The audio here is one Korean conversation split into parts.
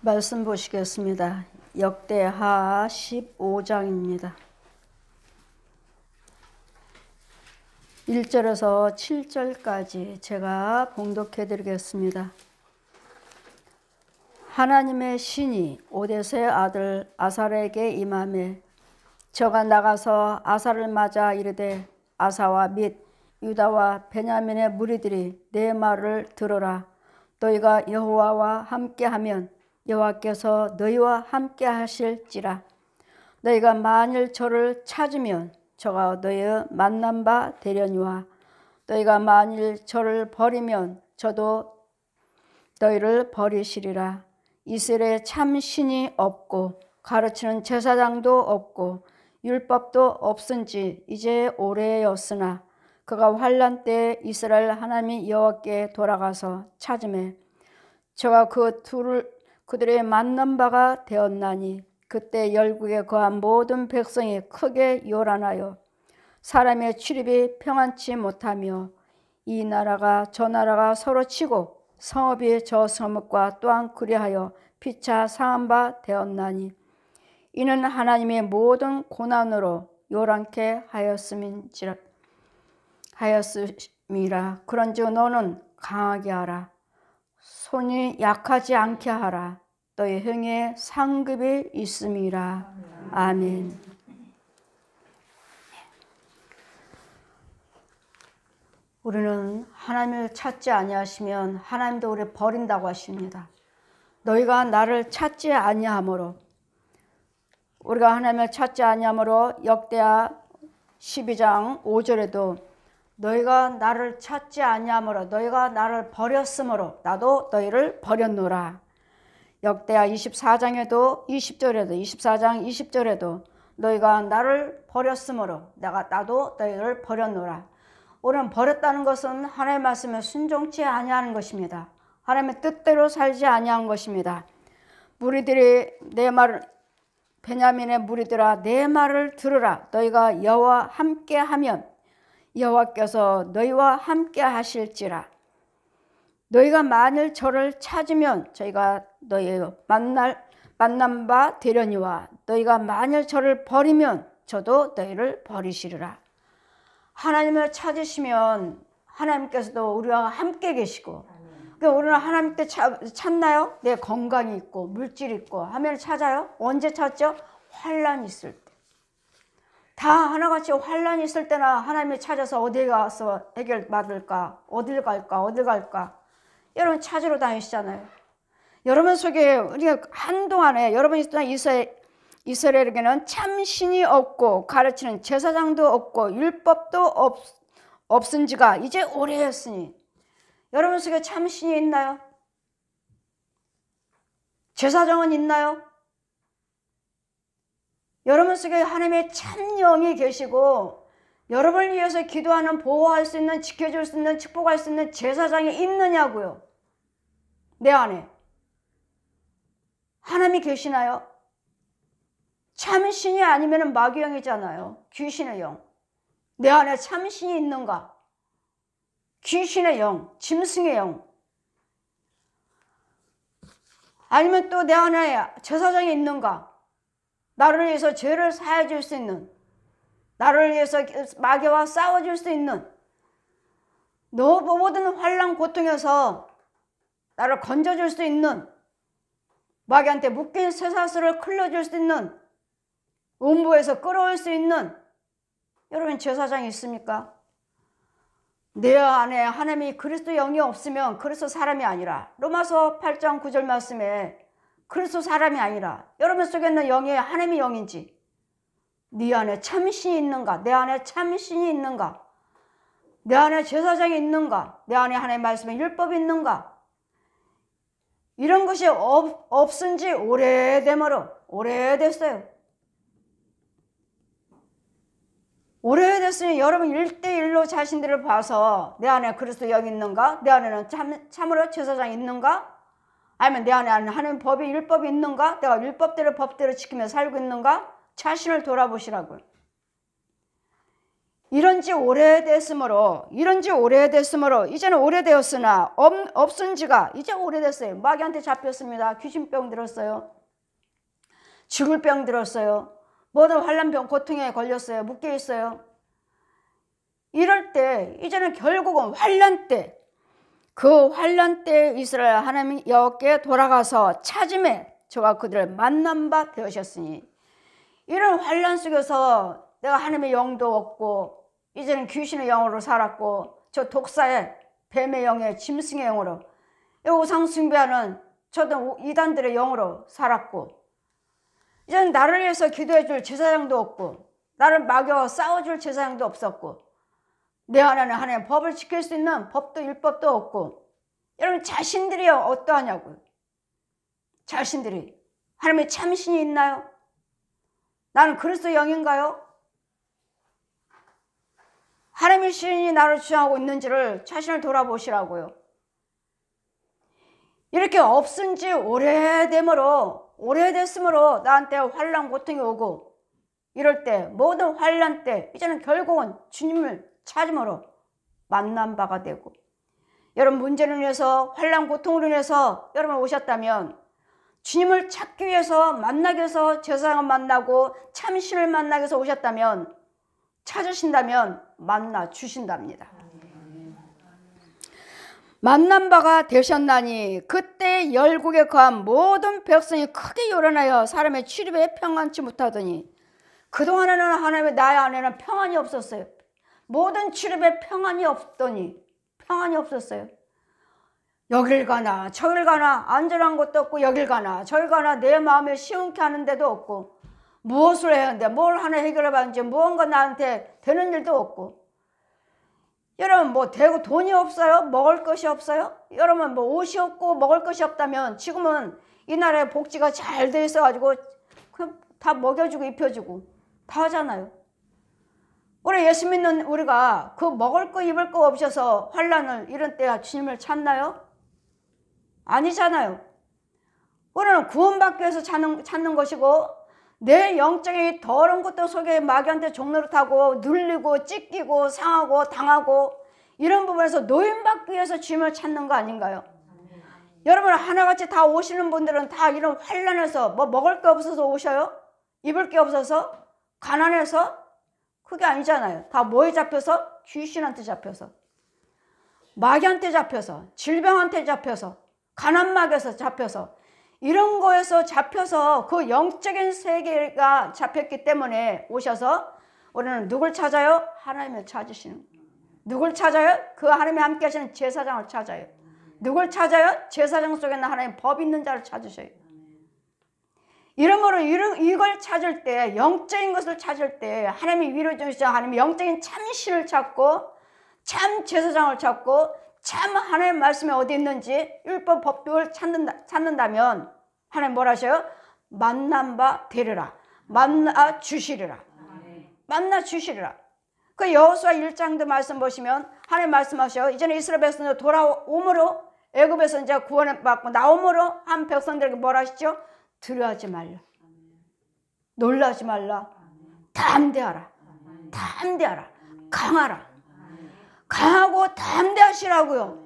말씀 보시겠습니다. 역대하 15장입니다. 1절에서 7절까지 제가 봉독해 드리겠습니다. 하나님의 신이 오뎃의 아들 아사에게 임하매 저가 나가서 아사를 맞아 이르되 아사와 및 유다와 베냐민의 무리들이 내 말을 들으라. 너희가 여호와와 함께하면 여호와께서 너희와 함께 하실지라. 너희가 만일 저를 찾으면 저가 너희의 만난 바 되려니와 너희가 만일 저를 버리면 저도 너희를 버리시리라. 이스라엘에 참 신이 없고 가르치는 제사장도 없고 율법도 없은지 이제 오래였으나 그가 환난 때에 이스라엘 하나님 여호와께 돌아가서 찾음에 저가 그들의 만난 바가 되었나니 그때 열국에 거한 모든 백성이 크게 요란하여 사람의 출입이 평안치 못하며 이 나라가 저 나라가 서로 치고 성읍이 저 성읍과 또한 그리하여 피차 상한 바 되었나니 이는 하나님의 모든 고난으로 요란케 하였음이라. 그런즉 너는 강하게 하라. 손이 약하지 않게 하라. 너의 형에 상급이 있음이라. 아멘. 우리는 하나님을 찾지 아니하시면 하나님도 우리를 버린다고 하십니다. 너희가 나를 찾지 아니하므로, 우리가 하나님을 찾지 아니하므로 역대하 12장 5절에도 너희가 나를 찾지 아니하므로 너희가 나를 버렸으므로 나도 너희를 버렸노라. 역대하 24장에도 20절에도 24장 20절에도 너희가 나를 버렸으므로 나도 너희를 버렸노라. 우리는 버렸다는 것은 하나님의 말씀에 순종치 아니하는 것입니다. 하나님의 뜻대로 살지 아니한 것입니다. 무리들이 내 말을 베냐민의 무리들아 내 말을 들으라. 너희가 여호와 함께 하면 여호와께서 너희와 함께 하실지라. 너희가 만일 저를 찾으면 저희가 너희의 만난 바 되려니와 너희가 만일 저를 버리면 저도 너희를 버리시리라. 하나님을 찾으시면 하나님께서도 우리와 함께 계시고, 그러니까 우리는 하나님 때 찾나요? 내 건강이 있고 물질이 있고 하면 찾아요? 언제 찾죠? 환난이 있을 때. 다 하나같이 환난이 있을 때나 하나님을 찾아서 어디에 가서 해결 받을까? 어딜 갈까? 여러분 찾으러 다니시잖아요. 여러분 속에 우리가 한동안에 여러분이 있던 이스라엘에게는 참 신이 없고 가르치는 제사장도 없고 율법도 없은 지가 이제 오래였으니 여러분 속에 참 신이 있나요? 제사장은 있나요? 여러분 속에 하나님의 참 영이 계시고 여러분을 위해서 기도하는, 보호할 수 있는, 지켜줄 수 있는, 축복할 수 있는 제사장이 있느냐고요. 내 안에 하나님이 계시나요? 참신이 아니면 마귀영이잖아요. 귀신의 영. 내 안에 참신이 있는가? 귀신의 영, 짐승의 영. 아니면 또 내 안에 제사장이 있는가? 나를 위해서 죄를 사해 줄 수 있는, 나를 위해서 마귀와 싸워줄 수 있는, 모든 환난 고통에서 나를 건져줄 수 있는, 마귀한테 묶인 쇠사슬을 클러줄 수 있는, 음부에서 끌어올 수 있는 여러분 제사장이 있습니까? 내 안에 하나님이 그리스도 영이 없으면 그리스도 사람이 아니라, 로마서 8장 9절 말씀에 그리스도 사람이 아니라 여러분 속에 있는 영이 하나님의 영인지, 네 안에 참신이 있는가? 내 안에 참신이 있는가? 내 안에 제사장이 있는가? 내 안에 하나님의 말씀에 율법이 있는가? 이런 것이 없은 지 오래됐어요. 오래됐으니 여러분 1대1로 자신들을 봐서 내 안에 그리스도 영이 있는가? 내 안에는 참으로 제사장이 있는가? 아니면 내 안에 하나님 법이 율법이 있는가? 내가 율법대로 법대로 지키며 살고 있는가? 자신을 돌아보시라고요. 이런 지 오래됐으므로 이제는 오래되었으나 없은 지가 이제 오래됐어요. 마귀한테 잡혔습니다. 귀신병 들었어요. 죽을 병 들었어요. 모든 환난병 고통에 걸렸어요. 묶여 있어요. 이럴 때 이제는 결국은 환난 때, 그 환난 때 이스라엘 하나님 여호와께 돌아가서 찾음에 저가 그들을 만난 바 되으셨으니, 이런 환난 속에서 내가 하나님의 영도 없고 이제는 귀신의 영으로 살았고, 저 독사의 뱀의 영의 짐승의 영으로, 우상 숭배하는 저도 이단들의 영으로 살았고, 이제는 나를 위해서 기도해 줄 제사장도 없고, 나를 막여 싸워줄 제사장도 없었고, 내 안에는 하나님의 법을 지킬 수 있는 법도 율법도 없고, 여러분 자신들이요 어떠하냐고요? 자신들이 하나님의 참신이 있나요? 나는 그리스도 영인가요? 하나님의 신이 나를 주장하고 있는지를 자신을 돌아보시라고요. 이렇게 없은 지 오래됐으므로 나한테 환난 고통이 오고, 이럴 때 모든 환난 때 이제는 결국은 주님을 찾음으로 만난 바가 되고, 여러분 문제로 인해서 환난 고통으로 인해서 여러분 오셨다면, 주님을 찾기 위해서 만나기 위해서 제사장을 만나고 참신을 만나기 위해서 오셨다면, 찾으신다면 만나 주신답니다. 만난 바가 되셨나니 그때 열국에 거한 모든 백성이 크게 요란하여 사람의 출입에 평안치 못하더니, 그동안에는 하나님의 나의 안에는 평안이 없었어요. 모든 출입에 평안이 없었어요. 여길 가나 저길 가나 안전한 곳도 없고, 여길 가나 저길 가나 내 마음에 시원케 하는 데도 없고, 무엇을 해야 하는데 뭘 하나 해결해 봤는지 무언가 나한테 되는 일도 없고, 여러분 뭐 대고 돈이 없어요? 먹을 것이 없어요? 여러분 뭐 옷이 없고 먹을 것이 없다면 지금은 이 나라의 복지가 잘 돼 있어 가지고 그냥 다 먹여주고 입혀주고 다 하잖아요. 우리 예수 믿는 우리가 그 먹을 거 입을 거 없어서 환난을 이런 때야 주님을 찾나요? 아니잖아요. 우리는 구원받기 위해서 찾는 것이고, 내 영적인 더러운 것도 속에 마귀한테 종로를 타고 눌리고 찢기고 상하고 당하고, 이런 부분에서 노임받기 위해서 주님을 찾는 거 아닌가요? 여러분 하나같이 다 오시는 분들은 다 이런 환난에서 뭐 먹을 게 없어서 오셔요? 입을 게 없어서? 가난해서? 그게 아니잖아요. 다 뭐에 잡혀서? 귀신한테 잡혀서, 마귀한테 잡혀서, 질병한테 잡혀서, 가난막에서 잡혀서, 이런 거에서 잡혀서 그 영적인 세계가 잡혔기 때문에 오셔서 우리는 누굴 찾아요? 하나님을 찾으시는 거예요. 누굴 찾아요? 그 하나님이 함께 하시는 제사장을 찾아요. 누굴 찾아요? 제사장 속에는 하나님 법 있는 자를 찾으셔요. 이러므로 이걸 찾을 때, 영적인 것을 찾을 때 하나님이 위로 주시죠. 하나님이 영적인 참신을 찾고 참 제사장을 찾고 참 하나님 말씀이 어디 있는지 율법 법도를 찾는다면 하나님 뭐라 하셔요? 만난 바 되리라. 만나 주시리라. 만나 주시리라. 그 여호수아 1장도 말씀 보시면 하나님 말씀하셔요. 이제는 이스라엘 백성들 돌아옴으로, 애굽에서 이제 구원을 받고 나옴으로 한 백성들에게 뭐라 하시죠? 두려워하지 말라. 놀라지 말라. 담대하라. 담대하라. 강하라. 강하고 담대하시라고요.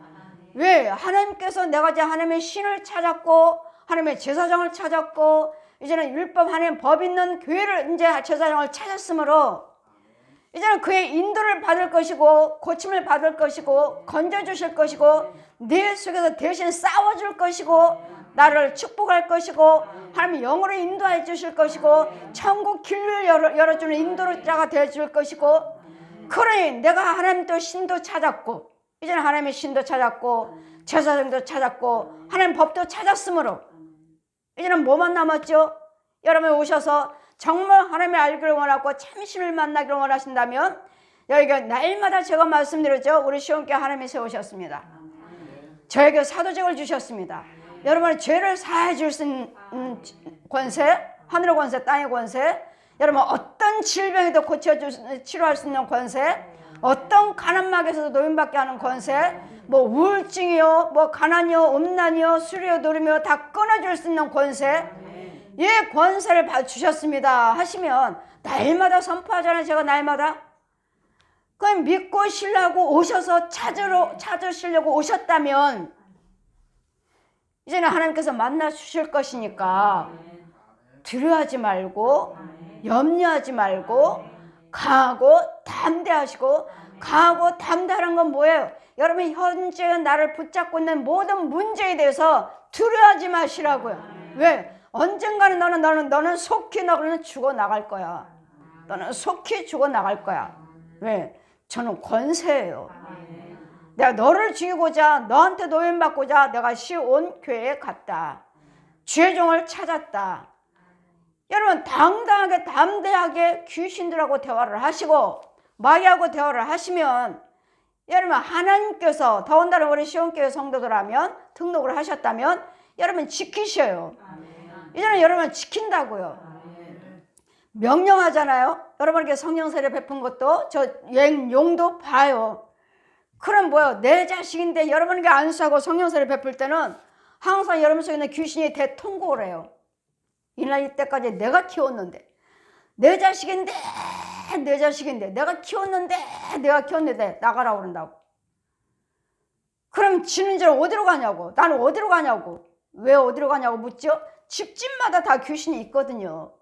왜? 하나님께서 내가 이제 하나님의 신을 찾았고 하나님의 제사장을 찾았고 이제는 율법 하나님 법 있는 교회를 이제 제사장을 찾았으므로 이제는 그의 인도를 받을 것이고 고침을 받을 것이고 건져주실 것이고 내 속에서 대신 싸워줄 것이고 나를 축복할 것이고 하나님의 영으로 인도해 주실 것이고 천국 길을 열어주는 인도자가 되어줄 것이고, 그러니 내가 하나님도 신도 찾았고 이제는 하나님의 신도 찾았고 제사장도 찾았고 하나님 법도 찾았으므로 이제는 뭐만 남았죠? 여러분 오셔서 정말 하나님을 알기를 원하고 참신을 만나기를 원하신다면 여기가 날마다 제가 말씀드렸죠. 우리 시온교회 하나님이 세우셨습니다. 저에게 사도직을 주셨습니다. 여러분의 죄를 사해 줄 수 있는 권세, 하늘의 권세, 땅의 권세, 여러분 어떤 질병에도 치료할 수 있는 권세, 어떤 가난막에서도 노임받게 하는 권세, 뭐 우울증이요, 뭐 가난이요, 음란이요, 술이요, 노름이요 다 끊어줄 수 있는 권세, 예, 권세를 주셨습니다 하시면 날마다 선포하잖아요. 제가 날마다 그럼 믿고 신라고 오셔서 찾으시려고 오셨다면 이제는 하나님께서 만나 주실 것이니까 두려워하지 말고 염려하지 말고 강하고 담대하시고, 강하고 담대한 건 뭐예요? 여러분 현재 나를 붙잡고 있는 모든 문제에 대해서 두려워하지 마시라고요. 왜? 언젠가는 너는 속히 너는 죽어나갈 거야. 너는 속히 죽어나갈 거야. 왜? 저는 권세예요. 내가 너를 죽이고자, 너한테 노임받고자 내가 시온 교회에 갔다. 주의 종을 찾았다. 여러분 당당하게 담대하게 귀신들하고 대화를 하시고 마귀하고 대화를 하시면, 여러분 하나님께서 더군다나 우리 시온교회 성도들하면 등록을 하셨다면 여러분 지키셔요. 이제는 여러분 지킨다고요. 명령하잖아요. 여러분에게 성령 세례 베푼 것도 저 용도 봐요. 그럼 뭐요? 내 자식인데 여러분에게 안수하고 성령 세례 베풀 때는 항상 여러분 속에 있는 귀신이 대통곡을 해요. 이날 때까지 내가 키웠는데, 내 자식인데 내가 키웠는데 나가라 그런다고. 그럼 지는 자는 어디로 가냐고. 나는 어디로 가냐고. 왜 어디로 가냐고 묻죠? 집집마다 다 귀신이 있거든요.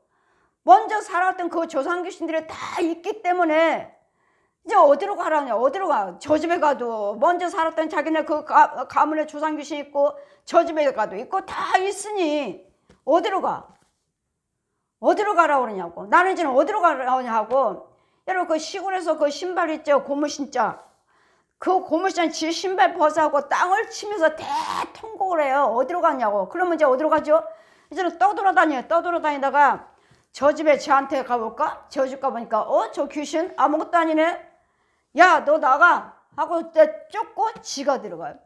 먼저 살았던 그 조상 귀신들이 다 있기 때문에 이제 어디로 가라냐. 어디로 가. 저 집에 가도 먼저 살았던 자기네 그 가문에 조상 귀신 있고, 저 집에 가도 있고 다 있으니 어디로 가. 어디로 가라 그러냐고. 나는 이제는 어디로 가라냐고. 여러분 그 시골에서 그 신발 있죠. 고무신자. 그 고무신자 지 신발 벗어하고 땅을 치면서 대통곡을 해요. 어디로 가냐고. 그러면 이제 어디로 가죠? 이제는 떠돌아다니다가 저 집에 저한테 가볼까? 저 집 가보니까 저 귀신 아무것도 아니네. 야 너 나가 하고 쫓고 지가 들어가요.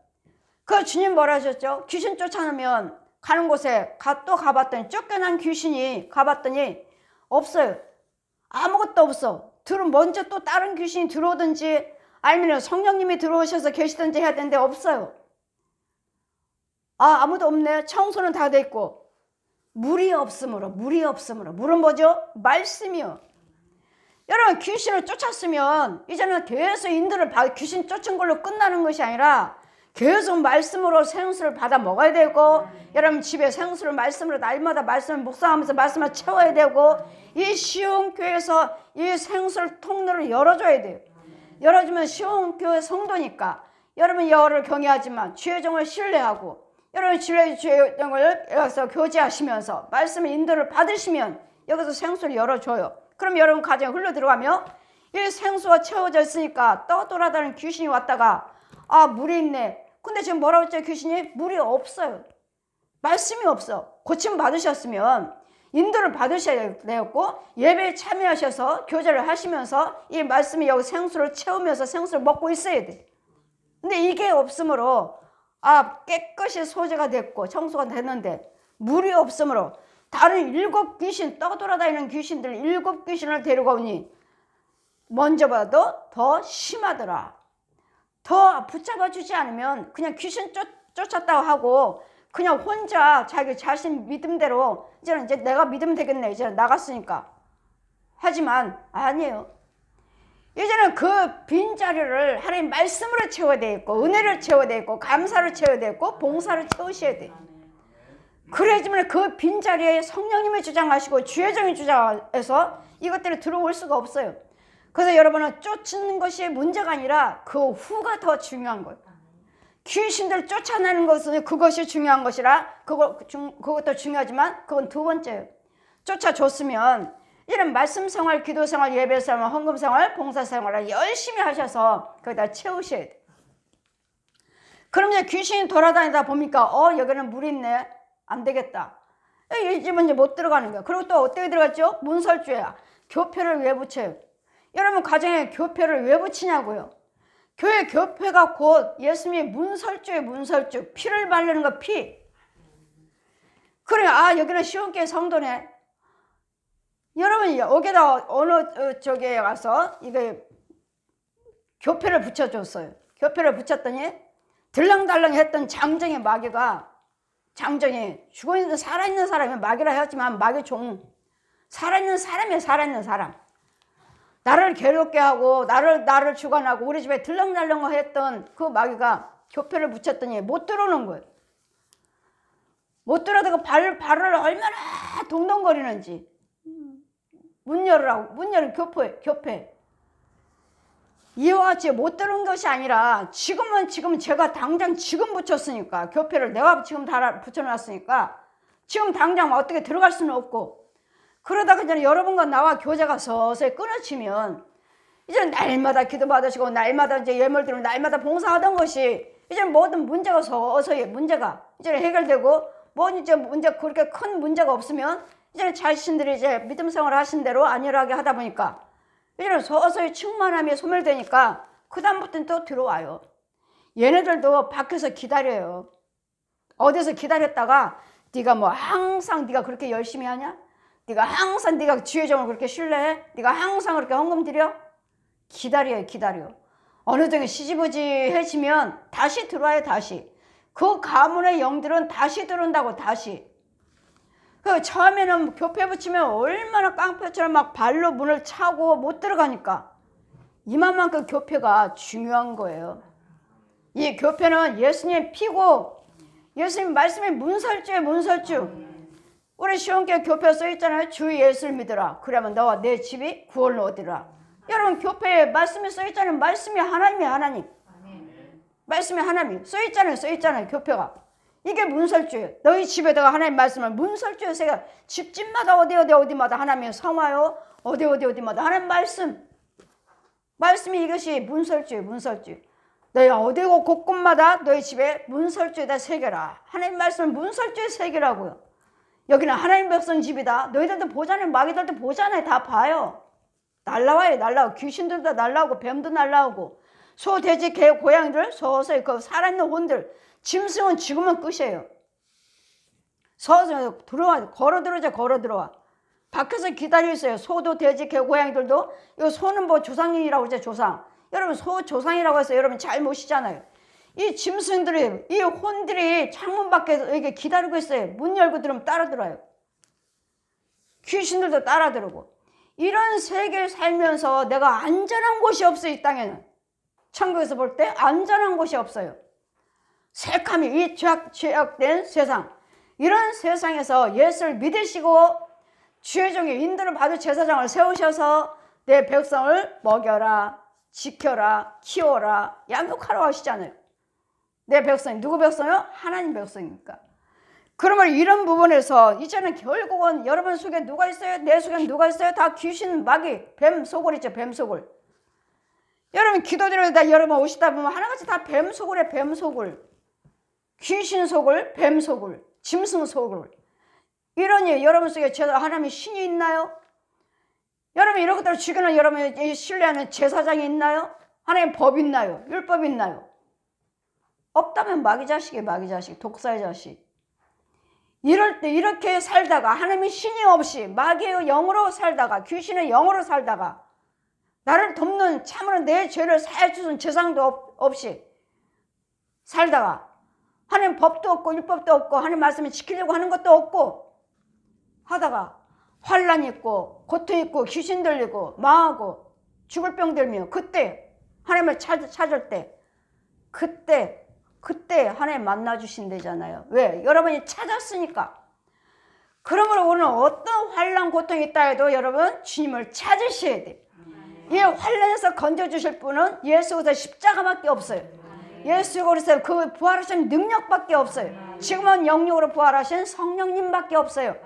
그 주님 뭐라 하셨죠? 귀신 쫓아내면 가는 곳에 또 가봤더니, 쫓겨난 귀신이 가봤더니 없어요. 아무것도 없어. 먼저 또 다른 귀신이 들어오든지 아니면 성령님이 들어오셔서 계시든지 해야 되는데 없어요. 아무도 없네. 청소는 다 돼 있고. 물이 없으므로. 물은 뭐죠? 말씀이요. 여러분 귀신을 쫓았으면 이제는 계속 인도를 귀신 쫓은 걸로 끝나는 것이 아니라 계속 말씀으로 생수를 받아 먹어야 되고, 여러분 집에 생수를 말씀으로 날마다 말씀을 묵상하면서 말씀을 채워야 되고, 이 시온교회에서 이 생수를 통로를 열어줘야 돼요. 열어주면 시온교회 성도니까 여러분 여호와를 경외하지만 주의 종을 신뢰하고, 여러분 주의 종을 여기서 교제하시면서 말씀의 인도를 받으시면 여기서 생수를 열어줘요. 그럼 여러분 가정에 흘러 들어가며 이 생수가 채워져 있으니까 떠돌아다니는 귀신이 왔다가 물이 있네. 근데 지금 뭐라고 했죠? 귀신이 물이 없어요. 말씀이 없어. 고침 받으셨으면 인도를 받으셔야 되었고, 예배에 참여하셔서 교제를 하시면서 이 말씀이 여기 생수를 채우면서 생수를 먹고 있어야 돼. 근데 이게 없으므로 깨끗이 소재가 됐고 청소가 됐는데 물이 없으므로 다른 7 귀신, 떠돌아다니는 귀신들 7 귀신을 데리고 오니 먼저 봐도 더 심하더라. 더 붙잡아 주지 않으면 그냥 귀신 쫓았다고 하고 그냥 혼자 자기 자신 믿음대로 이제 내가 믿으면 되겠네. 이제 나갔으니까. 하지만 아니에요. 이제는 그 빈자리를 하나님 말씀으로 채워야 되겠고, 은혜를 채워야 되겠고, 감사를 채워야 되겠고, 봉사를 채우셔야 돼. 그래야지만 그 빈자리에 성령님이 주장하시고 주의 종이 주장해서 이것들이 들어올 수가 없어요. 그래서 여러분은 쫓는 것이 문제가 아니라 그 후가 더 중요한 거예요. 귀신들 쫓아내는 것은 그것이 중요한 것이라 그것도 중요하지만 그건 2번째예요. 쫓아줬으면 이런 말씀 생활, 기도 생활, 예배 생활, 헌금 생활, 봉사 생활을 열심히 하셔서 거기다 채우셔야 돼. 그럼 이제 귀신이 돌아다니다 보니까 여기는 물이 있네. 안 되겠다. 이 집은 이제 못 들어가는 거야. 그리고 또 어떻게 들어갔죠? 문설주야. 교표를 왜 붙여요? 여러분 가정에 교표를 왜 붙이냐고요? 교회 교표가 곧 예수님이 문설주예요. 문설주. 피를 바르는 거 피. 그래 여기는 시온교회 성도네. 여러분 여기다 어느 쪽에 가서 이거 교표를 붙여줬어요. 교표를 붙였더니 들랑달랑 했던 장정의 마귀가, 장정이 죽어있는 살아있는 사람이 마귀라 했지만 마귀 종, 살아있는 사람이에요. 살아있는 사람. 나를 괴롭게 하고 나를 주관하고 우리 집에 들렁달렁 했던 그 마귀가 교패를 붙였더니 못 들어오는 거예요. 못 들어오다가 발을 얼마나 동동거리는지. 문 열으라고. 문 열은 교패. 이와 같이 못 들어온 것이 아니라 지금 제가 당장 지금 붙였으니까, 교패를 내가 지금 다 붙여놨으니까 지금 당장 어떻게 들어갈 수는 없고, 그러다가 이제 여러분과 나와 교제가 서서히 끊어지면 이제는 날마다 기도 받으시고 날마다 이제 예물 드리고 날마다 봉사하던 것이 이제 모든 문제가 서서히 문제가 이제 해결되고, 뭐 이제 문제 그렇게 큰 문제가 없으면 이제는 자신들이 이제 믿음 생활을 하신 대로 안일하게 하다 보니까 이제는 서서히 충만함이 소멸되니까 그 다음부터는 또 들어와요. 얘네들도 밖에서 기다려요. 어디서 기다렸다가 네가 뭐 항상 네가 그렇게 열심히 하냐? 네가 항상 네가 주의종을 그렇게 신뢰해? 네가 항상 그렇게 헌금 드려? 기다려. 어느 정도 시지부지해지면 다시 들어와요. 다시. 그 가문의 영들은 다시 들어온다고. 다시. 그 처음에는 교패 붙이면 얼마나 깡패처럼 막 발로 문을 차고 못 들어가니까 이만큼 교패가 중요한 거예요. 이 교패는 예수님 피고 예수님 말씀이 문설주예요. 우리 시온교회 교패 써있잖아요. 주 예수를 믿으라. 그러면 너와 내 집이 구원을 얻으라. 여러분 교패에 말씀이 써있잖아요. 말씀이 하나님이에요. 하나님. 말씀이 하나님. 써있잖아요. 교패가. 이게 문설주예요. 너희 집에다가 하나님 말씀을 문설주예요. 제가 집집마다 어디마다 하나님의 성화요. 어디마다 하나님 말씀이 이것이 문설주예요. 너희 어디고 곳곳마다 너희 집에 문설주에다 새겨라. 하나님 말씀을 문설주에 새기라고요. 여기는 하나님 백성 집이다. 너희들도 보잖아요. 마귀들도 보잖아요. 다 봐요. 날라와요. 귀신들도 날라오고 뱀도 날라오고 소, 돼지, 개, 고양이들 서서히 그 살아있는 혼들 짐승은 죽으면 끝이에요. 서서히 걸어 들어와. 밖에서 기다리고 있어요. 소도 돼지, 개, 고양이들도. 이거 소는 뭐 조상이라고 그러죠. 조상. 여러분 소 조상이라고 해서 여러분 잘 모시잖아요. 이 짐승들이, 이 혼들이 창문 밖에서 이렇게 기다리고 있어요. 문 열고 들으면 따라 들어요. 귀신들도 따라 들어오고. 이런 세계를 살면서 내가 안전한 곳이 없어요. 이 땅에는. 천국에서 볼 때 안전한 곳이 없어요. 새카미, 이 죄악된 세상. 이런 세상에서 예수를 믿으시고 주의 종의 인도를 받을 제사장을 세우셔서 내 백성을 먹여라, 지켜라, 키워라, 양육하라고 하시잖아요. 내 백성이 누구 백성이요? 하나님 백성이니까. 그러면 이런 부분에서 이제는 결국은 여러분 속에 누가 있어요? 내 속에 누가 있어요? 다 귀신, 마귀, 뱀 소굴이죠. 뱀 소굴. 여러분 기도드리러 다 여러분 오시다 보면 하나같이 다 뱀 소굴에 뱀 소굴. 귀신 소굴, 뱀 소굴, 짐승 소굴. 이러니 여러분 속에 하나님의 신이 있나요? 여러분 이런 것들을 죽이는 여러분이 신뢰하는 제사장이 있나요? 하나님의 법 있나요? 율법 있나요? 없다면 마귀 자식, 독사의 자식. 이럴 때 이렇게 살다가 하나님의 신이 없이 마귀의 영으로 살다가 귀신의 영으로 살다가 나를 돕는 참으로 내 죄를 사해주는 제사장도 없이 살다가 하나님 법도 없고 율법도 없고 하나님 말씀을 지키려고 하는 것도 없고 하다가 환난이 있고 고통 있고 귀신 들리고 망하고 죽을 병 들며 그때 하나님을 찾을 때 그때 하나님 만나주신대잖아요. 왜? 여러분이 찾았으니까. 그러므로 오늘 어떤 환난 고통이 있다 해도 여러분 주님을 찾으셔야 돼. 이 환난에서 건져주실 분은 예수 그리스도 십자가밖에 없어요. 예수 그리스도 그 부활하신 능력밖에 없어요. 지금은 영육으로 부활하신 성령님밖에 없어요.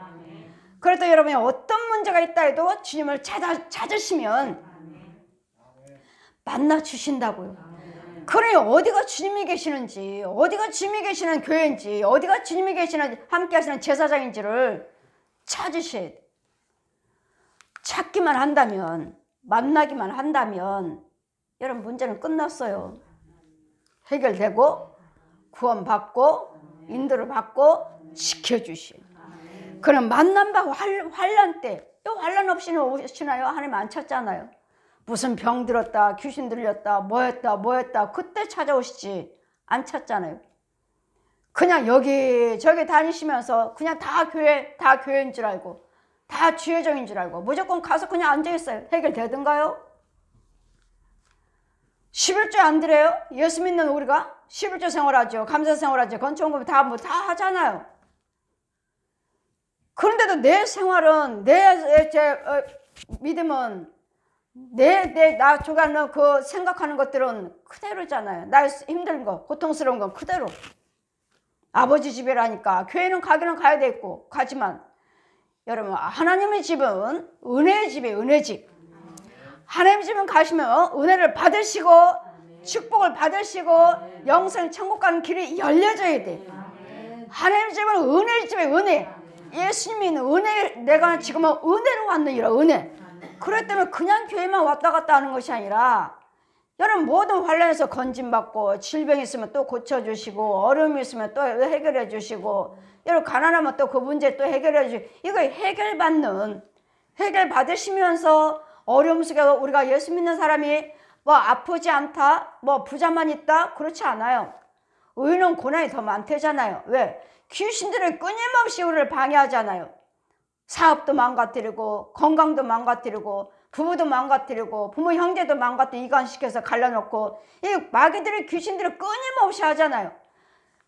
그래도 여러분이 어떤 문제가 있다 해도 주님을 찾으시면 만나주신다고요. 그러니 어디가 주님이 계시는지, 어디가 주님이 계시는 교회인지, 어디가 주님이 계시는 함께 하시는 제사장인지를 찾으셔야 돼. 찾기만 한다면, 만나기만 한다면 여러분 문제는 끝났어요. 해결되고 구원받고 인도를 받고 지켜주시. 그럼 만난 바 환난 때 또 환난 없이는 오시나요? 하나님 안 찾잖아요. 무슨 병 들었다, 귀신 들렸다, 뭐했다 그때 찾아오시지 안 찾잖아요. 그냥 여기저기 다니시면서 그냥 다 교회인 줄 알고 다 주의종인 줄 알고 무조건 가서 그냥 앉아있어요. 해결되든가요? 11조 안 드려요? 예수 믿는 우리가 11조 생활하죠. 감사 생활하죠. 건축공부 다 하잖아요. 그런데도 내 생활은 믿음은 나 주가는 그 생각하는 것들은 그대로잖아요. 나 힘든 거, 고통스러운 건 그대로. 아버지 집이라니까 교회는 가기는 가야 되겠고 가지만 여러분 하나님의 집은 은혜의 집이에요. 은혜 집. 하나님의 집은 가시면 은혜를 받으시고 축복을 받으시고 영생 천국 가는 길이 열려져야 돼. 하나님의 집은 은혜의 집이에요. 은혜. 예수님이 은혜, 내가 지금은 은혜로 왔느니라. 은혜. 그렇기 때문에 그냥 교회만 왔다 갔다 하는 것이 아니라 여러분 모든 환난에서 건진받고 질병 있으면 또 고쳐주시고 어려움이 있으면 또 해결해 주시고 여러분 가난하면 또 그 문제 또 해결해 주시고 이거 해결 받으시면서 어려움 속에 우리가 예수 믿는 사람이 뭐 아프지 않다 뭐 부자만 있다 그렇지 않아요. 의인은 고난이 더 많대잖아요. 왜? 귀신들은 끊임없이 우리를 방해하잖아요. 사업도 망가뜨리고 건강도 망가뜨리고 부부도 망가뜨리고 부모 형제도 망가뜨리고 이간시켜서 갈라놓고 이 마귀들이 귀신들을 끊임없이 하잖아요.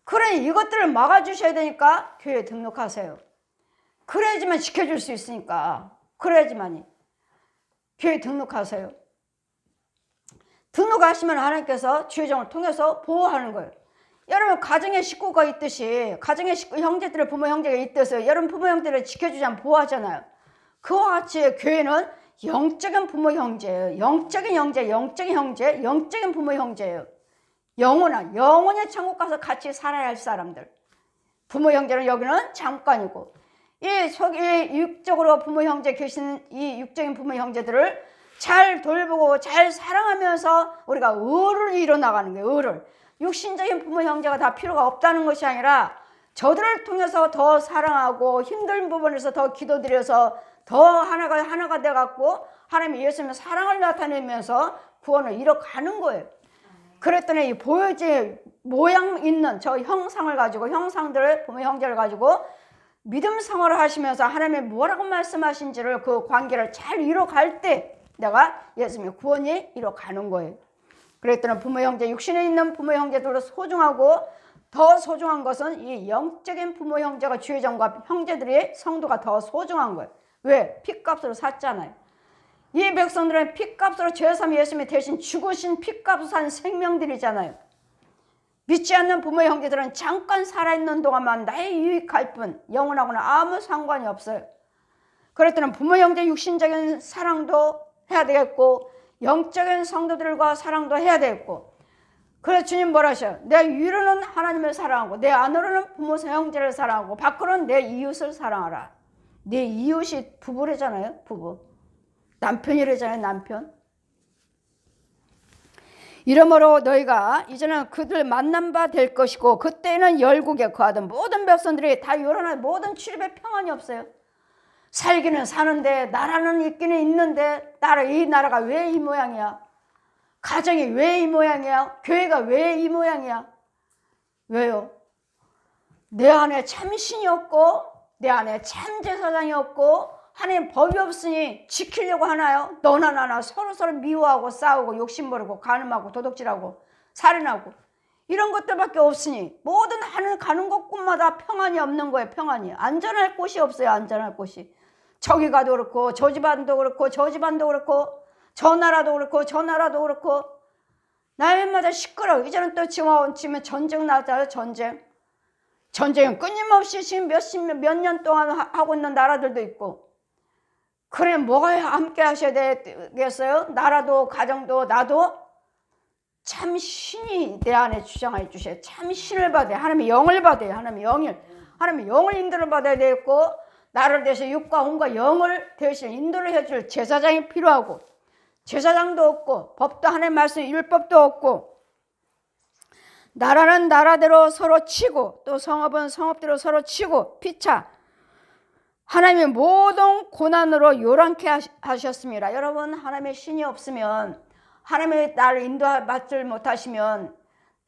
그러니 이것들을 막아주셔야 되니까 교회에 등록하세요. 그래야지만 지켜줄 수 있으니까. 그래야지만이 교회에 등록하세요. 등록하시면 하나님께서 주의정을 통해서 보호하는 거예요. 여러분 가정에 식구가 있듯이 가정에 식구 형제들의 부모 형제가 있듯이 여러분 부모 형제를 지켜주지 보호하잖아요. 그와 같이 교회는 영적인 부모 형제예요. 영적인 형제, 영적인 형제, 영적인 부모 형제예요. 영원히 천국 가서 같이 살아야 할 사람들. 부모 형제는 여기는 잠깐이고 이 육적으로 부모 형제 계신 이 육적인 부모 형제들을 잘 돌보고 잘 사랑하면서 우리가 의를 이뤄나가는 거예요. 의를. 육신적인 부모 형제가 다 필요가 없다는 것이 아니라 저들을 통해서 더 사랑하고 힘든 부분에서 더 기도드려서 더 하나가 돼갖고 하나님의 예수님의 사랑을 나타내면서 구원을 이뤄가는 거예요. 그랬더니 이 보여질 모양 있는 저 형상을 가지고 형상들을 부모 형제를 가지고 믿음 생활을 하시면서 하나님의 뭐라고 말씀하신지를 그 관계를 잘 이뤄갈 때 내가 예수님의 구원이 이뤄가는 거예요. 그랬더니 부모 형제 육신에 있는 부모 형제들로 소중하고 더 소중한 것은 이 영적인 부모 형제가 주의정과 형제들이 성도가 더 소중한 거예요. 왜? 핏값으로 샀잖아요. 이 백성들은 핏값으로 죄삼 예수님이 대신 죽으신 핏값으로 산 생명들이잖아요. 믿지 않는 부모 형제들은 잠깐 살아있는 동안만 나의 유익할 뿐 영원하고는 아무 상관이 없어요. 그랬더니 부모 형제 육신적인 사랑도 해야 되겠고 영적인 성도들과 사랑도 해야 되겠고 그래서 주님 뭐라 하셔요? 내 위로는 하나님을 사랑하고 내 안으로는 부모 형제를 사랑하고 밖으로는 내 이웃을 사랑하라. 내 이웃이 부부래잖아요. 부부. 남편이래잖아요. 남편. 이러므로 너희가 이제는 그들 만난 바 될 것이고 그때는 열국에 거하던 모든 백성들이 다 요란한 모든 출입에 평안이 없어요. 살기는 사는데 나라는 있기는 있는데 이 나라가 왜 이 모양이야? 가정이 왜 이 모양이야? 교회가 왜 이 모양이야? 왜요? 내 안에 참신이 없고 내 안에 참제사장이 없고 하나님 법이 없으니 지키려고 하나요? 너나 나나 서로 미워하고 싸우고 욕심부리고 간음하고 도둑질하고 살인하고 이런 것들밖에 없으니 모든 하늘 가는 곳곳마다 평안이 없는 거예요. 평안이. 안전할 곳이 없어요. 안전할 곳이. 저기 가도 그렇고 저 집안도 그렇고 저 집안도 그렇고 저 나라도 그렇고 저 나라도 그렇고 날마다 시끄러워. 이제는 또 지금 전쟁 나잖아요. 전쟁은 끊임없이 지금 몇 년 동안 하고 있는 나라들도 있고 그래 뭐가 함께 하셔야 되겠어요? 나라도 가정도 나도 참 신이 내 안에 주장해 주셔야 참 신을 받아야 하나님의 영을 받아야 하나님의 영을 인도를 받아야 되겠고 나를 대신 육과 혼과 영을 대신 인도를 해줄 제사장이 필요하고 제사장도 없고 법도 하나님의 말씀 율법도 없고 나라는 나라대로 서로 치고 또 성읍은 성읍대로 서로 치고 피차 하나님의 모든 고난으로 요란케 하셨습니다. 여러분 하나님의 신이 없으면 하나님의 나를 인도받지 못하시면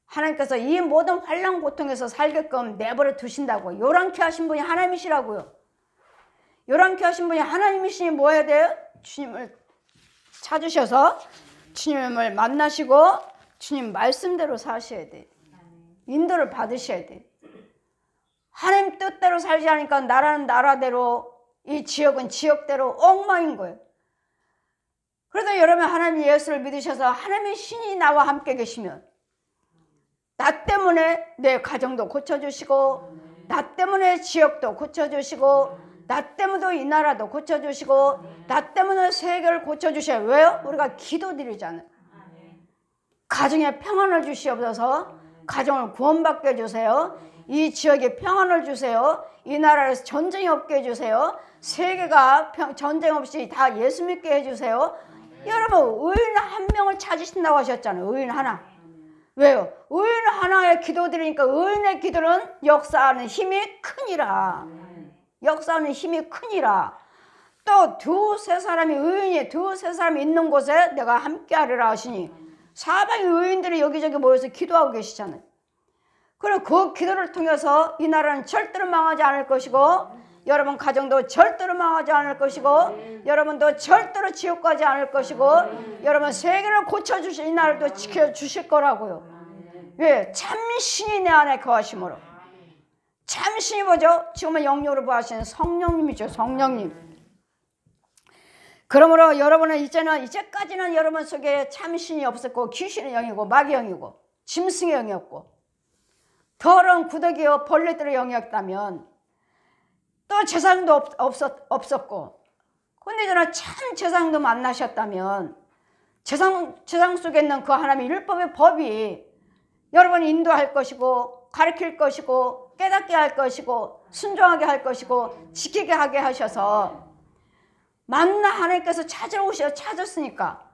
하나님께서 이 모든 환난 고통에서 살게끔 내버려 두신다고. 요란케 하신 분이 하나님이시라고요. 요란케 하신 분이 하나님이시니 뭐 해야 돼요? 주님을 찾으셔서 주님을 만나시고 주님 말씀대로 사셔야 돼. 인도를 받으셔야 돼. 하나님 뜻대로 살지 않으니까 나라는 나라대로, 이 지역은 지역대로 엉망인 거예요. 그래도 여러분 하나님 예수를 믿으셔서 하나님의 신이 나와 함께 계시면 나 때문에 내 가정도 고쳐주시고, 나 때문에 지역도 고쳐주시고, 나 때문에 이 나라도 고쳐주시고, 나 때문에 세계를 고쳐주셔요. 왜요? 우리가 기도드리잖아요. 가정에 평안을 주시옵소서. 가정을 구원받게 해주세요. 이 지역에 평안을 주세요. 이 나라에서 전쟁이 없게 해주세요. 세계가 전쟁 없이 다 예수 믿게 해주세요. 여러분 의인 한 명을 찾으신다고 하셨잖아요. 의인 하나. 왜요? 의인 하나의 기도드리니까 의인의 기도는 역사하는 힘이 크니라. 역사하는 힘이 크니라. 또 두세 사람이 의인이 두세 사람이 있는 곳에 내가 함께 하리라 하시니 사방의 의인들이 여기저기 모여서 기도하고 계시잖아요. 그럼 그 기도를 통해서 이 나라는 절대로 망하지 않을 것이고, 여러분 가정도 절대로 망하지 않을 것이고, 여러분도 절대로 지옥 가지 않을 것이고, 여러분 세계를 고쳐주실 이 나라도 지켜주실 거라고요. 왜? 참신이 내 안에 거하심으로. 참신이 뭐죠? 지금은 영역으로 부하시는 성령님이죠. 성령님. 그러므로 여러분은 이제까지는 여러분 속에 참신이 없었고, 귀신의 영이고, 마귀의 영이고, 짐승의 영이었고, 더러운 구더기와 벌레들의 영이었다면, 또 제사장도 없었고, 근데 저는 참 제사장도 만나셨다면, 제사장 속에 있는 그 하나님의 율법의 법이 여러분이 인도할 것이고, 가르칠 것이고, 깨닫게 할 것이고, 순종하게 할 것이고, 지키게 하게 하셔서 하나님께서 찾았으니까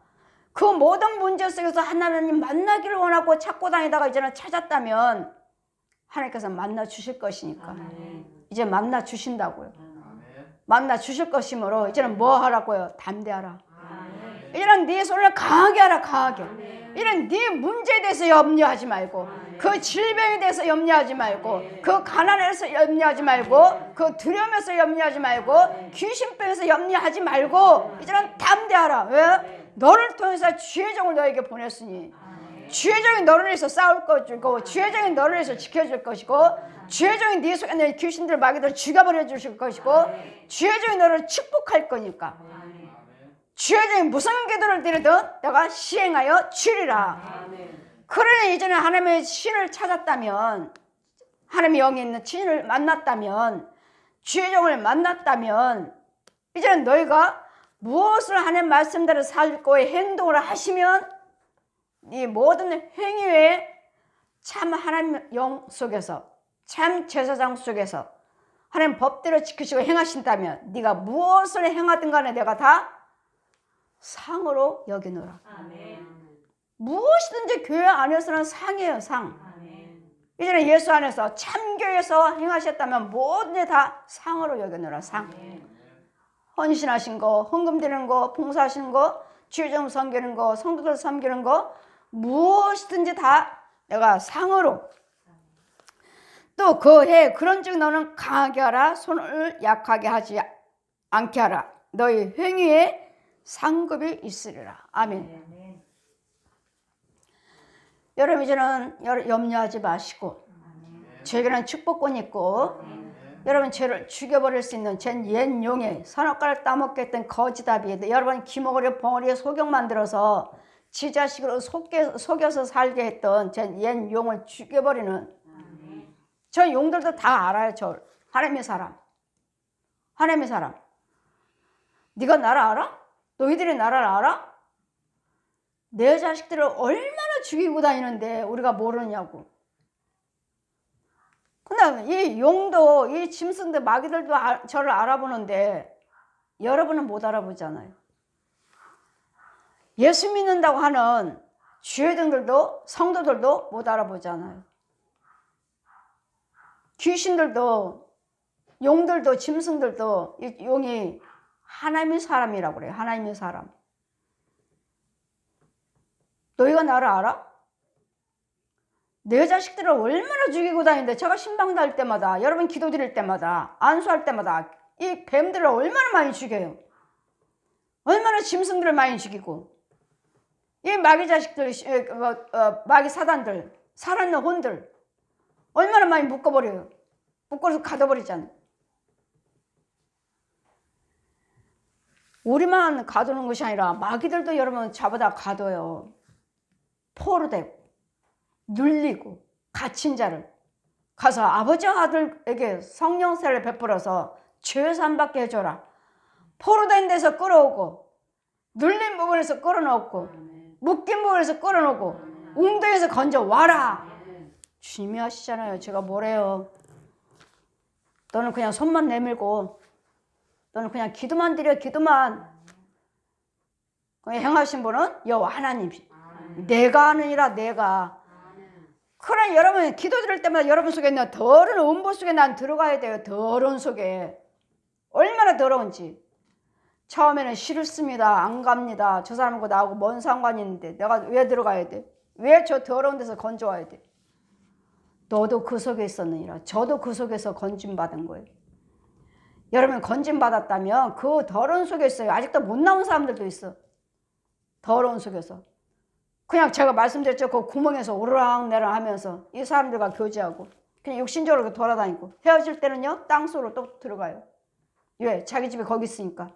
그 모든 문제 속에서 하나님 만나기를 원하고 찾고 다니다가 이제는 찾았다면 하나님께서 만나 주실 것이니까 이제 만나 주신다고요. 만나 주실 것이므로 이제는 뭐 하라고요? 담대하라. 이제는 네 손을 강하게 하라. 강하게. 이제는 네 문제에 대해서 염려하지 말고, 그 질병에 대해서 염려하지 말고, 그 가난에서 염려하지 말고, 그 두려움에서 염려하지 말고, 귀신병에서 염려하지 말고 이제는 담대하라. 왜? 너를 통해서 주의 종을 너에게 보냈으니 주의 종이 너를 위해서 싸울 것이고, 주의 종이 너를 위해서 지켜줄 것이고, 주의 종이 네 속에 있는 귀신들 마귀들을 죽여버려 주실 것이고, 주의 종이 너를 축복할 거니까 주의 종이 무슨 기도를 드리든 내가 시행하여 주리라. 그러니 이제는 하나님의 신을 찾았다면, 하나님의 영에 있는 신을 만났다면, 주의 종을 만났다면, 이제는 너희가 무엇을 하나님 말씀대로 살고 행동을 하시면 이 모든 행위 외에 참 하나님 영 속에서, 참 제사장 속에서 하나님 법대로 지키시고 행하신다면 네가 무엇을 행하든 간에 내가 다 상으로 여기노라. 무엇이든지 교회 안에서는 상이에요. 상. 이제는 예수 안에서 참교회에서 행하셨다면 뭐든지 다 상으로 여기노라. 상. 헌신하신 거, 헌금 드리는 거, 봉사하시는 거, 주의점 섬기는 거, 성도들 섬기는 거, 무엇이든지 다 내가 상으로. 또 그해 그런즉 너는 강하게 하라. 손을 약하게 하지 않게 하라. 너희 행위에 상급이 있으리라. 아멘. 여러분 이제는 염려하지 마시고, 죄에게는 축복권이 있고, 여러분 죄를 죽여버릴 수 있는 옛 용의 선악과를 따먹게 했던 거지다비에 여러분 기머거리 벙어리에 소경 만들어서 지 자식으로 속여서 살게 했던 옛 용을 죽여버리는, 저 용들도 다 알아요. 저 하나님의 사람. 하나님의 사람. 네가 나를 알아? 너희들이 나를 알아? 내 자식들을 얼마나 죽이고 다니는데 우리가 모르냐고. 근데 이 용도, 이 짐승들, 마귀들도 저를 알아보는데 여러분은 못 알아보잖아요. 예수 믿는다고 하는 주의등들도 성도들도 못 알아보잖아요. 귀신들도, 용들도, 짐승들도 이 용이 하나님의 사람이라고 그래요. 하나님의 사람. 너희가 나를 알아? 내 자식들을 얼마나 죽이고 다니는데, 제가 신방 달 때마다, 여러분 기도 드릴 때마다, 안수할 때마다 이 뱀들을 얼마나 많이 죽여요. 얼마나 짐승들을 많이 죽이고. 이 마귀 자식들, 마귀 사단들, 살아있는 혼들 얼마나 많이 묶어버려요. 묶어서 가둬버리잖아요. 우리만 가두는 것이 아니라 마귀들도 여러분 잡아다 가둬요. 포로 되고 눌리고 갇힌 자를 가서 아버지와 아들에게 성령세를 베풀어서 죄 사함받게 해줘라. 포로 된 데서 끌어오고 눌린 부분에서 끌어넣고 묶인 부분에서 끌어놓고 웅덩이에서 건져와라. 주님이 하시잖아요. 제가 뭐래요. 너는 그냥 손만 내밀고 너는 그냥 기도만 드려. 기도만. 행하신 분은 여호와 하나님이. 내가 하느니라. 내가. 그러나 여러분 기도 드릴 때마다 여러분 속에 있는 더러운 음보 속에 난 들어가야 돼요. 더러운 속에. 얼마나 더러운지. 처음에는 싫습니다. 안 갑니다. 저 사람하고 나하고 뭔 상관이 있는데 내가 왜 들어가야 돼? 왜 저 더러운 데서 건져와야 돼? 너도 그 속에 있었느니라. 저도 그 속에서 건짐받은 거예요. 여러분 건짐받았다면 그 더러운 속에 있어요. 아직도 못 나온 사람들도 있어. 더러운 속에서. 그냥 제가 말씀드렸죠. 그 구멍에서 오르락내락 하면서 이 사람들과 교제하고 그냥 육신적으로 돌아다니고 헤어질 때는요. 땅속으로 또 들어가요. 왜? 자기 집이 거기 있으니까.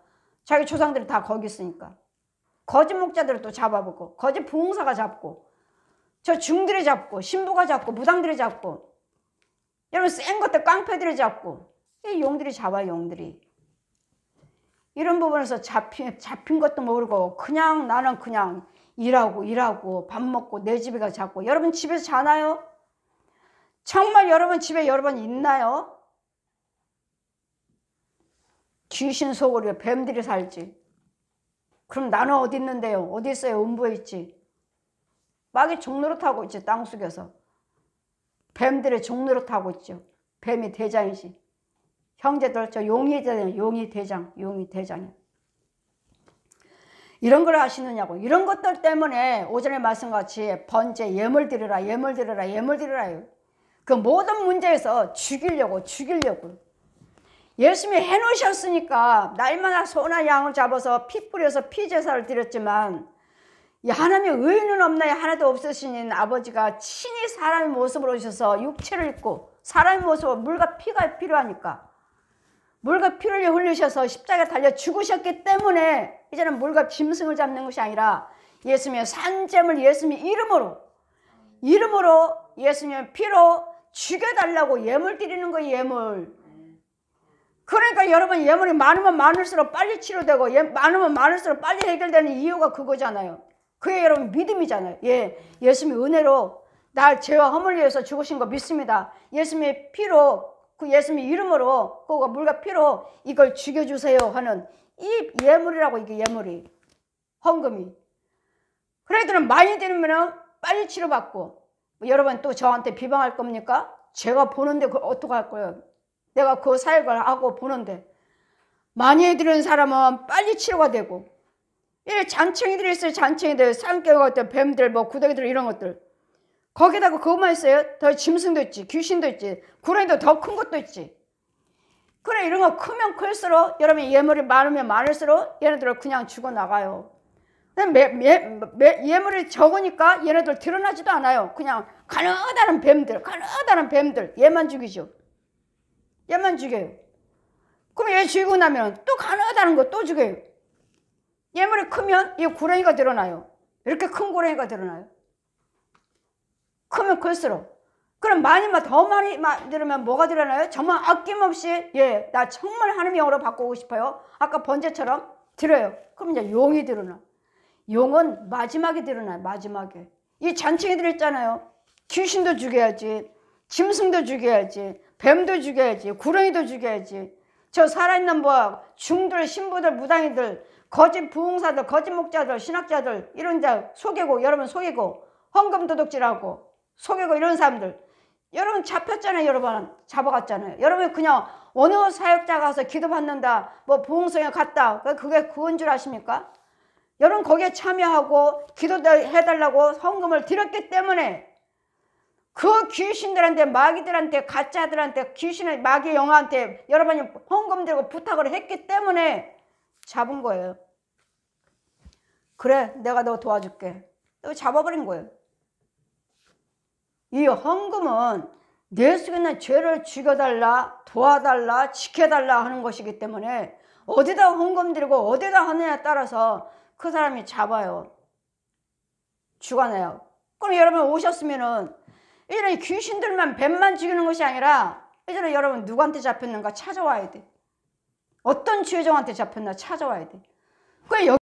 자기 조상들이 다 거기 있으니까. 거짓 목자들을 또 잡아보고 거짓 부흥사가 잡고 저 중들이 잡고 신부가 잡고 무당들이 잡고 여러분 센 것들 깡패들이 잡고 이 용들이 잡아요. 용들이. 이런 부분에서 잡힌 것도 모르고 그냥 나는 그냥 일하고 밥 먹고 내 집에 가서 자고. 여러분 집에서 자나요? 정말 여러분 집에 여러분 있나요? 귀신 속으로 뱀들이 살지. 그럼 나는 어디 있는데요? 어디 있어요? 음부에 있지. 마귀 종노릇하고 있지. 땅속에서. 뱀들의 종노릇하고 있죠. 뱀이 대장이지. 형제들 저 용이 대장. 용이 대장이야. 이런 걸 하시느냐고. 이런 것들 때문에 오전에 말씀같이 번제 예물 드리라요. 그 모든 문제에서 죽이려고. 예수님이 해놓으셨으니까 날마다 소나 양을 잡아서 피 뿌려서 피제사를 드렸지만 하나님의 의는 없나요? 하나도 없으신 아버지가 친히 사람의 모습으로 오셔서 육체를 입고 사람의 모습으로 물과 피가 필요하니까 물과 피를 흘리셔서 십자가에 달려 죽으셨기 때문에 이제는 물과 짐승을 잡는 것이 아니라 예수님의 산재물 예수님의 이름으로 예수님의 피로 죽여달라고 예물 드리는 거예요. 예물. 그러니까 여러분 예물이 많으면 많을수록 빨리 치료되고 많으면 많을수록 빨리 해결되는 이유가 그거잖아요. 그게 여러분 믿음이잖아요. 예수님의 은혜로 날 죄와 허물 위해서 죽으신 거 믿습니다. 예수님의 피로 그 예수님의 이름으로 그거 물과 피로 이걸 죽여주세요 하는 이 예물이라고. 이게 예물이 헌금이. 그래도 많이 드리면 빨리 치료받고. 여러분 또 저한테 비방할 겁니까? 제가 보는데 그걸 어떡할 거예요? 내가 그 사역을 하고 보는데 많이 해드리는 사람은 빨리 치료가 되고 이 잔챙이들이 있어요. 잔챙이들, 산개가 같은 뱀들, 구더기들 이런 것들 거기다가 그것만 있어요. 더 짐승도 있지, 귀신도 있지, 구렁이도 더 큰 것도 있지. 그래 이런 거 크면 클수록 여러분 예물이 많으면 많을수록 얘네들을 그냥 죽어나가요. 예물이 적으니까 얘네들 드러나지도 않아요. 그냥 가느다란 뱀들 얘만 죽이죠. 얘만 죽여요. 그럼 얘 죽이고 나면 또 가느다란 거 또 죽여요. 예물이 크면 이 구렁이가 드러나요. 이렇게 큰 구렁이가 드러나요. 크면 클수록. 그럼 더 많이 들으면 뭐가 드러나요? 정말 아낌없이 나 정말 하나님의 영으로 바꾸고 싶어요. 아까 번제처럼 드려요. 그럼 이제 용이 드러나. 용은 마지막에 드러나요. 마지막에. 이 잔챙이들 있잖아요. 귀신도 죽여야지. 짐승도 죽여야지. 뱀도 죽여야지. 구렁이도 죽여야지. 저 살아있는 중들, 신부들, 무당이들, 거짓 부흥사들, 거짓 목자들, 신학자들 이런 자 속이고 여러분 속이고 헌금 도둑질하고 속이고 이런 사람들 여러분 잡혔잖아요. 여러분 잡아갔잖아요. 여러분 그냥 어느 사역자 가서 기도받는다 부흥성에 갔다 그게 그건 줄 아십니까? 여러분 거기에 참여하고 기도해달라고 헌금을 드렸기 때문에 그 귀신들한테 마귀들한테 가짜들한테 귀신의 마귀 영화한테 여러분이 헌금 드리고 부탁을 했기 때문에 잡은 거예요. 그래 내가 너 도와줄게. 또 잡아버린 거예요. 이 헌금은 내 속에 있는 죄를 죽여달라, 도와달라, 지켜달라 하는 것이기 때문에 어디다 헌금 드리고 어디다 하느냐에 따라서 그 사람이 잡아요. 죽어내요. 그럼 여러분 오셨으면은 이런 귀신들만 뱀만 죽이는 것이 아니라 이제는 여러분 누구한테 잡혔는가 찾아와야 돼. 어떤 죄종한테 잡혔나 찾아와야 돼.